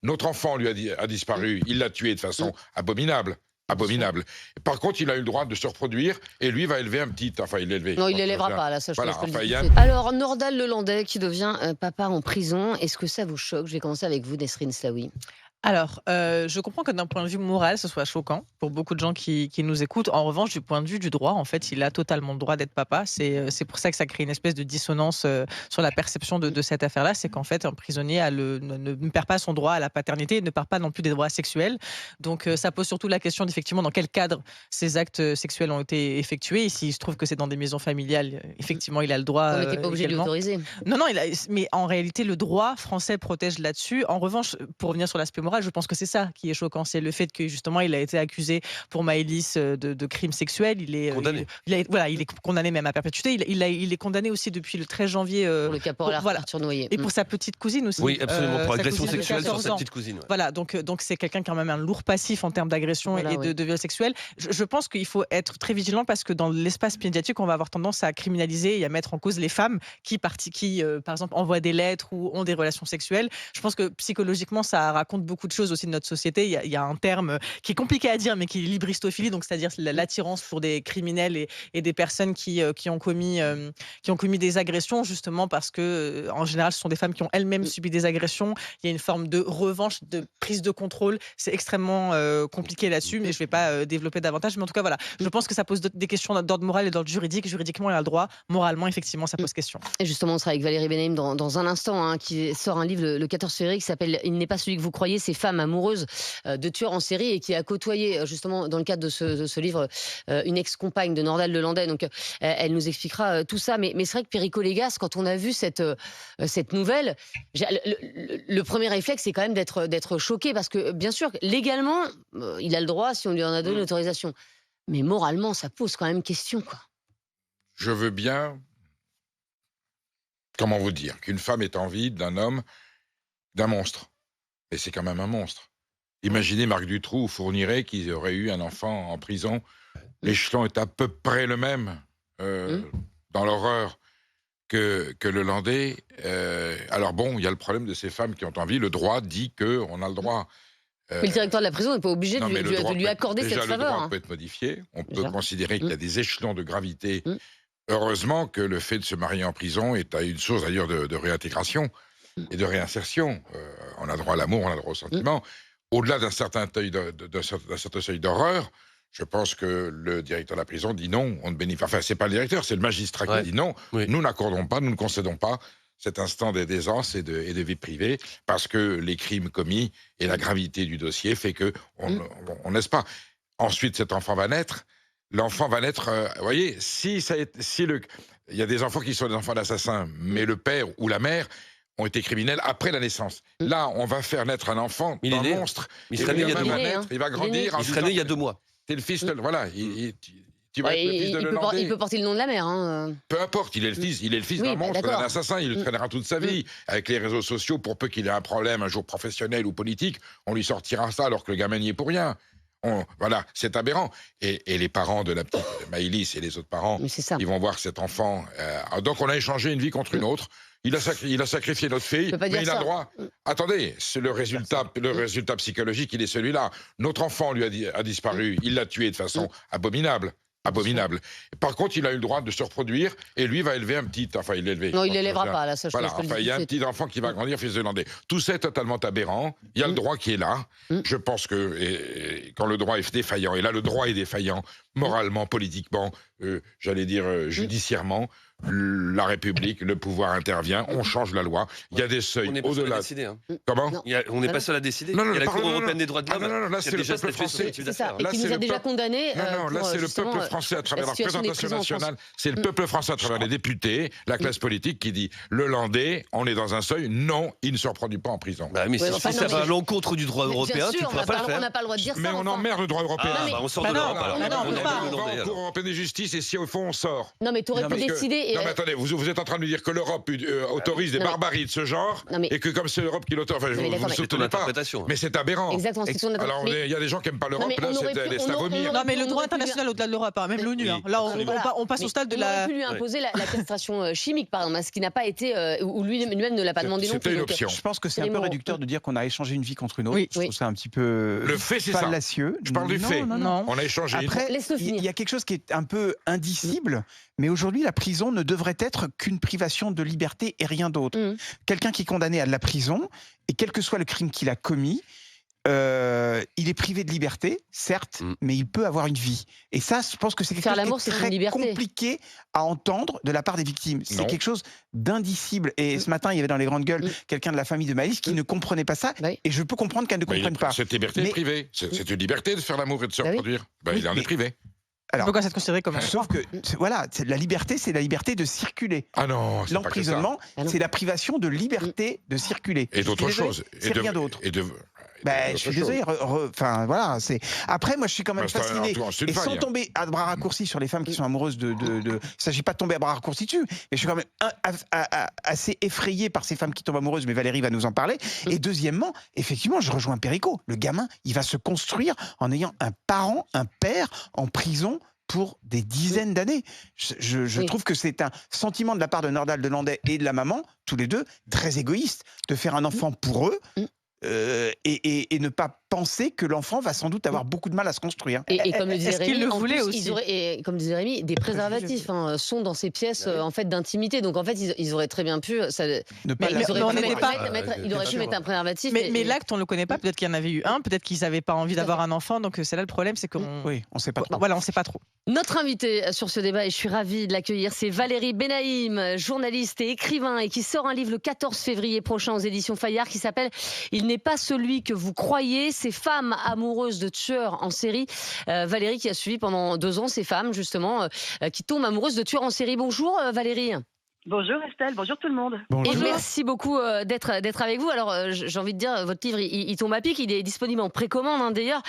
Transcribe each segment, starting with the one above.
Notre enfant a disparu, il l'a tué de façon abominable. Abominable. Par contre, il a eu le droit de se reproduire et lui va élever un petit. Enfin, il l'a Non, il quand l'élèvera pas, là, ça, je voilà, te le enfin, dis il tout y de a suite. Alors, Nordal Lelandais qui devient papa en prison, est-ce que ça vous choque? Je vais commencer avec vous, Nesrine Slaoui. Alors, je comprends que d'un point de vue moral, ce soit choquant pour beaucoup de gens qui nous écoutent. En revanche, du point de vue du droit, en fait, il a totalement le droit d'être papa. C'est pour ça que ça crée une espèce de dissonance, sur la perception de cette affaire-là. C'est qu'en fait, un prisonnier a ne perd pas son droit à la paternité et ne perd pas non plus des droits sexuels. Donc, ça pose surtout la question d'effectivement dans quel cadre ces actes, sexuels ont été effectués. Et s'il se trouve que c'est dans des maisons familiales, effectivement, il a le droit, On n'était pas obligé de également. l'autoriser. Non, non, mais en réalité, le droit français protège là-dessus. En revanche, pour revenir sur l'aspect moral, je pense que c'est ça qui est choquant. C'est le fait que, justement, il a été accusé pour Maëlys de crimes sexuels. Condamné. Il est condamné même à perpétuité. Il est condamné aussi depuis le 13 janvier. Pour le caporal Voilà. Arthur Noyer. Et pour sa petite cousine aussi. Oui, absolument, pour Sa agression cousine de sexuelle sur 14 sa ans. petite cousine. Ouais. Voilà, donc c'est quelqu'un qui a quand même un lourd passif en termes d'agression Voilà, et ouais. de viol sexuel. Je pense qu'il faut être très vigilant parce que dans l'espace médiatique, on va avoir tendance à criminaliser et à mettre en cause les femmes qui par exemple, envoient des lettres ou ont des relations sexuelles. Je pense que psychologiquement, ça raconte beaucoup de choses aussi de notre société. Il y a un terme qui est compliqué à dire, mais qui est l'hybristophilie, donc c'est-à-dire l'attirance pour des criminels et des personnes qui ont commis des agressions, justement parce que, en général, ce sont des femmes qui ont elles-mêmes subi des agressions. Il y a une forme de revanche, de prise de contrôle. C'est extrêmement compliqué là-dessus, mais je ne vais pas développer davantage. Mais en tout cas, voilà, je pense que ça pose des questions d'ordre moral et d'ordre juridique. Juridiquement, il a le droit. Moralement, effectivement, ça pose question. Et justement, on sera avec Valérie Benaïm dans un instant, hein, qui sort un livre le 14 février qui s'appelle Il n'est pas celui que vous croyez, ces femmes amoureuses de tueurs en série et qui a côtoyé, justement, dans le cadre de ce livre, une ex-compagne de Nordal Lelandais. Donc, elle nous expliquera tout ça. Mais c'est vrai que Perico Légas, quand on a vu cette nouvelle, le premier réflexe, c'est quand même d'être choqué parce que, bien sûr, légalement, il a le droit si on lui en a donné l'autorisation. Mais moralement, ça pose quand même question, quoi. Je veux bien, comment vous dire, qu'une femme ait envie d'un homme, d'un monstre. Et c'est quand même un monstre. Imaginez Marc Dutroux ou Fourniret qui auraient eu un enfant en prison. L'échelon est à peu près le même dans l'horreur que le Landais. Alors bon, il y a le problème de ces femmes qui ont envie. Le droit dit qu'on a le droit. Mais le directeur de la prison n'est pas obligé Non, mais le droit de lui accorder déjà, cette le faveur. droit peut être modifié. On peut Déjà. considérer qu'il y a des échelons de gravité. Mm. Heureusement que le fait de se marier en prison est une source d'ailleurs de réintégration et de réinsertion. On a droit à l'amour, on a droit au sentiment. Au-delà d'un certain seuil d'horreur, je pense que le directeur de la prison dit non, on ne bénéficie. Enfin, c'est pas le directeur, c'est le magistrat qui dit non. Oui. Nous n'accordons pas, nous ne concédons pas cet instant d'aisance et de vie privée parce que les crimes commis et la gravité du dossier fait que on laisse pas. Ensuite, cet enfant va naître. L'enfant va naître. Vous voyez, il y a des enfants qui sont des enfants d'assassins, mais le père ou la mère ont été criminels après la naissance. Là, on va faire naître un enfant, Il est un né. monstre. Il serait né il y a 2 mois. Il va grandir. Il serait né il y a 2 mois. T'es le fils de. Voilà. Tu vas Ouais, être le fils de Lelandais. il peut porter le nom de la mère. Hein. Peu importe, il est le fils Oui, d'un bah, monstre, d'accord. d'un assassin, il le traînera toute sa vie. Avec les réseaux sociaux, pour peu qu'il ait un problème un jour professionnel ou politique, on lui sortira ça alors que le gamin n'y est pour rien. Voilà, c'est aberrant. Et les parents de la petite Maëlys et les autres parents, Mais c'est ça. ils vont voir cet enfant. Donc on a échangé une vie contre une autre. Il a sacrifié notre fille, peut pas mais dire il a ça. le droit. Attendez, c'est le résultat psychologique, il est celui-là. Notre enfant a disparu, il l'a tué de façon abominable. Abominable. Par contre, il a eu le droit de se reproduire et lui va élever un petit. Enfin, il l'élève. Non, il l'élèvera pas, là, ça, je Voilà, te le dis enfin, il y a un tout de suite. petit enfant qui va grandir, fils de Landais. Tout ça est totalement aberrant. Il y a le droit qui est là. Je pense que quand le droit est défaillant, et là, le droit est défaillant, moralement, politiquement, j'allais dire judiciairement, la République, le pouvoir intervient, on change la loi. Il y a des On seuils n'est pas seul à au-delà. décider. Hein. Comment Non. On n'est pas seul à décider. Non, non, il y a la pardon, Cour non, européenne non. des droits de l'homme. Ah, non, là, qui a c'est le déjà peuple statué sur français. ce type C'est ça. d'affaires. Et Là, qui c'est nous a le déjà peuple- condamnés. Non, là, pour, c'est le justement, peuple français à travers la situation des représentation prisons en nationale. C'est le peuple français à travers les députés, la classe politique qui dit le Landais, on est dans un seuil, non, il ne se reproduit pas en prison. Bah, mais Ouais, si enfin, ça non, va à mais- l'encontre du droit Mais bien européen, tu sûr, ne pourras pas le on faire. n'a pas le droit de dire Mais ça. on enfin. emmerde le droit européen. Ah, Non, mais- bah, on sort Bah de non, l'Europe alors. bah non, on peut pas. le On va Landais, en alors. Cour européenne de justice, précis, c'est si au fond on sort. Non, mais tu aurais Non, pu Parce que- décider. Non, mais attendez, vous êtes en train de me dire que l'Europe autorise des non, mais- barbaries de ce genre, Non, mais- et que comme c'est l'Europe qui l'autorise, enfin, Non, mais vous d'accord, ne mais- C'est ton soutenez pas. interprétation. Mais c'est aberrant. Exactement, c'est son Alors, mais- il y a des gens qui n'aiment pas Non, l'Europe, mais là, on aurait c'est pu- c'est à on vomir. aurait- Non, mais le on droit aurait pu lui- international au-delà de l'Europe, hein, même l'ONU. Oui, Là, absolument. on passe au stade de on aurait la. pu lui imposer la castration chimique, par exemple, ce qui n'a pas été, ou lui-même ne l'a pas demandé non C'était plus. une donc, option. Je pense que c'est les un peu mots. réducteur de dire qu'on a échangé une vie contre une autre. Oui. Je trouve ça un petit peu Le fait, c'est ça. fallacieux. Je parle du Non, fait. non, non. Non. On a échangé. Après, Laisse-le il finir. y a quelque chose qui est un peu indicible, mais aujourd'hui, la prison ne devrait être qu'une privation de liberté et rien d'autre. Mhm. Quelqu'un qui est condamné à de la prison, et quel que soit le crime qu'il a commis, il est privé de liberté, certes, mais il peut avoir une vie. Et ça, je pense que c'est quelque Faire chose l'amour, qui c'est est une très liberté. compliqué à entendre de la part des victimes. C'est Non. quelque chose d'indicible. Et ce matin, il y avait dans les grandes gueules quelqu'un de la famille de Malice qui ne comprenait pas ça. Oui. Et je peux comprendre qu'elle ne Mais comprenne pas. cette liberté est Mais- privée. C'est une liberté de faire l'amour et de se Bah oui. reproduire. Ben, Oui, il en mais- est privé. Alors, Pourquoi c'est considéré comme un sauf que, voilà, la liberté, c'est la liberté de circuler. Ah non, c'est pas que ça. L'emprisonnement, Ah non. c'est la privation de liberté de circuler. Et d'autres Je suis désolé, choses. C'est rien d'autre. Je suis désolé. Enfin, voilà. Après, moi, je suis quand même Bah, c'est fasciné. c'est une Et sans faille. tomber à bras raccourcis sur les femmes qui sont amoureuses de. Il ne s'agit pas de tomber à bras raccourcis dessus, mais je suis quand même assez effrayé par ces femmes qui tombent amoureuses, mais Valérie va nous en parler. Et deuxièmement, effectivement, je rejoins Perico. Le gamin, il va se construire en ayant un parent, un père en prison pour des dizaines d'années. Je Oui. trouve que c'est un sentiment de la part de Nordal de Landais et de la maman, tous les deux, très égoïste, de faire un enfant pour eux. Et ne pas penser que l'enfant va sans doute avoir beaucoup de mal à se construire. Et comme le disait Est-ce qu'il Rémi, le en voulait plus, aussi et comme disait Rémi, des préservatifs sont dans ces pièces en fait d'intimité. Donc en fait, ils auraient très bien pu. Ne pas Mais- la- Ils auraient on pu n'était mettre- pas- il aurait pu mettre un préservatif. Mais l'acte, on ne le connaît pas. Peut-être qu'il y en avait eu un, peut-être qu'ils n'avaient pas envie Tout à d'avoir fait. un enfant. Donc c'est là le problème, c'est qu'on. Oui, on ne sait pas trop. Voilà, on ne sait pas trop. Notre invité sur ce débat, et je suis ravie de l'accueillir, c'est Valérie Benaïm, journaliste et écrivain, et qui sort un livre le 14 février prochain aux éditions Fayard qui s'appelle « Il n'est pas celui que vous croyez ». Ces femmes amoureuses de tueurs en série. Valérie qui a suivi pendant 2 ans ces femmes justement qui tombent amoureuses de tueurs en série. Bonjour Valérie. Bonjour Estelle, bonjour tout le monde. Et Bonjour. merci beaucoup d'être avec vous. Alors, j'ai envie de dire, votre livre, il tombe à pic, il est disponible en précommande hein, d'ailleurs.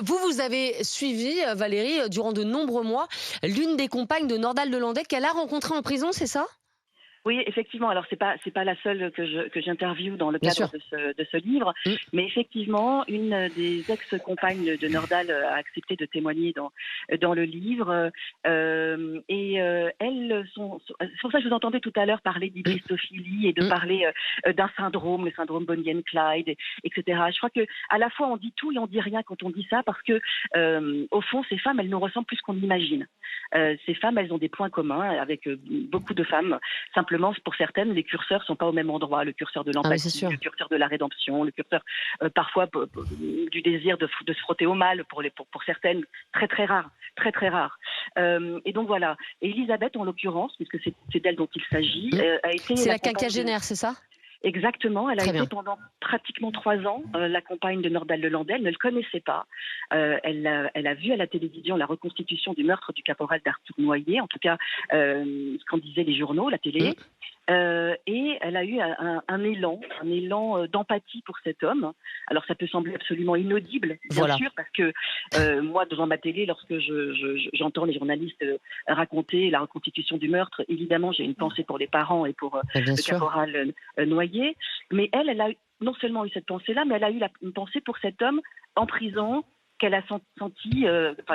Vous avez suivi, Valérie, durant de nombreux mois, l'une des compagnes de Nordal de Landais qu'elle a rencontrée en prison, c'est ça ? Oui, effectivement. Alors c'est pas la seule que j'interviewe dans le Bien cadre de ce livre, mais effectivement une des ex-compagnes de Nordal a accepté de témoigner dans le livre elles sont. C'est pour ça que je vous entendais tout à l'heure parler d'hybristophilie et de parler d'un syndrome, le syndrome Bonnie-Clyde, etc. Je crois que à la fois on dit tout et on dit rien quand on dit ça parce que au fond ces femmes elles nous ressemblent plus qu'on imagine. Ces femmes elles ont des points communs avec beaucoup de femmes. Simplement, pour certaines, les curseurs ne sont pas au même endroit. Le curseur de l'empathie, le curseur de la rédemption, le curseur parfois du désir de se frotter au mal pour certaines, très très rare, très très rare. Et donc voilà. Et Elisabeth, en l'occurrence, puisque c'est d'elle dont il s'agit, a été. C'est la quinquagénaire, c'est ça ? Exactement, elle a Très été bien. pendant pratiquement 3 ans la compagne de Nordal de Landais. Elle ne le connaissait pas. Elle a vu à la télévision la reconstitution du meurtre du caporal d'Arthur Noyer, en tout cas ce qu'en disaient les journaux, la télé. Et elle a eu un élan d'empathie pour cet homme. Alors ça peut sembler absolument inaudible, bien sûr, parce que moi, devant ma télé, lorsque j'entends les journalistes raconter la reconstitution du meurtre, évidemment, j'ai une pensée pour les parents et pour le caporal Noyer. Mais elle a non seulement eu cette pensée-là, mais elle a eu une pensée pour cet homme en prison, qu'elle a senti,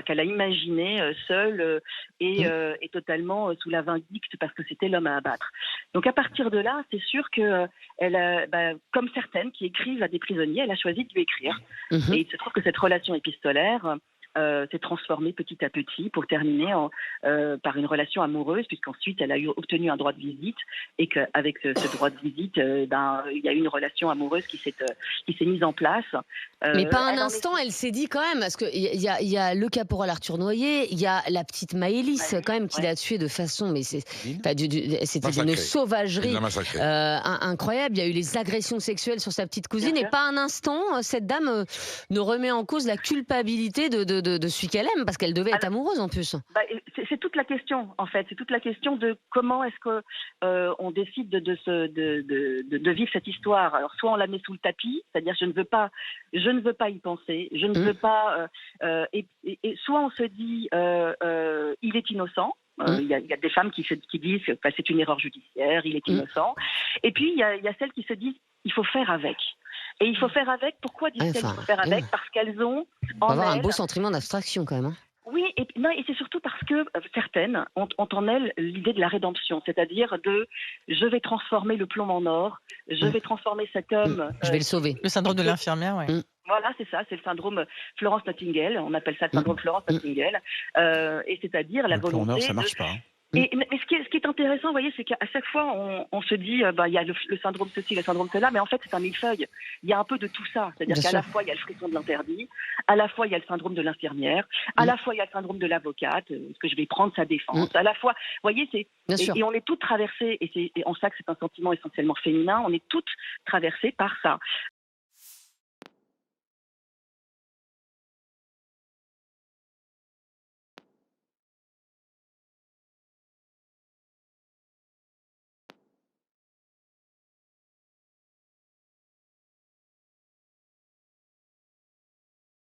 qu'elle a imaginé seule et totalement sous la vindicte parce que c'était l'homme à abattre. Donc à partir de là, c'est sûr que comme certaines qui écrivent à des prisonniers, elle a choisi de lui écrire. Et il se trouve que cette relation épistolaire s'est transformée petit à petit pour terminer par une relation amoureuse, puisqu'ensuite elle a obtenu un droit de visite et qu'avec ce droit de visite, il y a eu une relation amoureuse qui s'est mise en place. Mais pas un instant, elle s'est dit quand même, parce qu'il y a le caporal Arthur Noyer, il y a la petite Maëlys quand même qui l'a tué de façon, mais c'était d'une sauvagerie incroyable. Il y a eu les agressions sexuelles sur sa petite cousine et pas un instant, cette dame ne remet en cause la culpabilité de celui qu'elle aime, parce qu'elle devait être amoureuse en plus. C'est tout toute la question, en fait. C'est toute la question de comment est-ce que on décide de vivre cette histoire. Alors, soit on la met sous le tapis, c'est-à-dire je ne veux pas y penser, je ne veux pas. Et soit on se dit, il est innocent. Il y a des femmes qui disent que c'est une erreur judiciaire, il est innocent. Et puis il y a celles qui se disent, il faut faire avec. Et il faut faire avec. Pourquoi disent-elles qu'il faut faire avec? Parce qu'elles ont on va avoir un beau sentiment d'abstraction quand même. Hein. Oui, et c'est surtout parce que certaines ont en elles l'idée de la rédemption, c'est-à-dire de je vais transformer le plomb en or, je vais transformer cet homme. Je vais le sauver. Le syndrome de l'infirmière, oui. Voilà, c'est ça, c'est le syndrome Florence Nightingale, on appelle ça le syndrome Florence Nightingale, et c'est-à-dire la Le plomb en or, volonté. ça marche pas. Hein. Mais ce qui est intéressant, vous voyez, c'est qu'à chaque fois, on se dit, il y a le syndrome ceci, le syndrome cela, mais en fait, c'est un millefeuille. Il y a un peu de tout ça. C'est-à-dire qu'à la fois, il y a le frisson de l'interdit, à la fois, il y a le syndrome de l'infirmière, à la fois, il y a le syndrome de l'avocate, est-ce que je vais prendre sa défense, à la fois, vous voyez, et on est toutes traversées, et en ça que c'est un sentiment essentiellement féminin, on est toutes traversées par ça.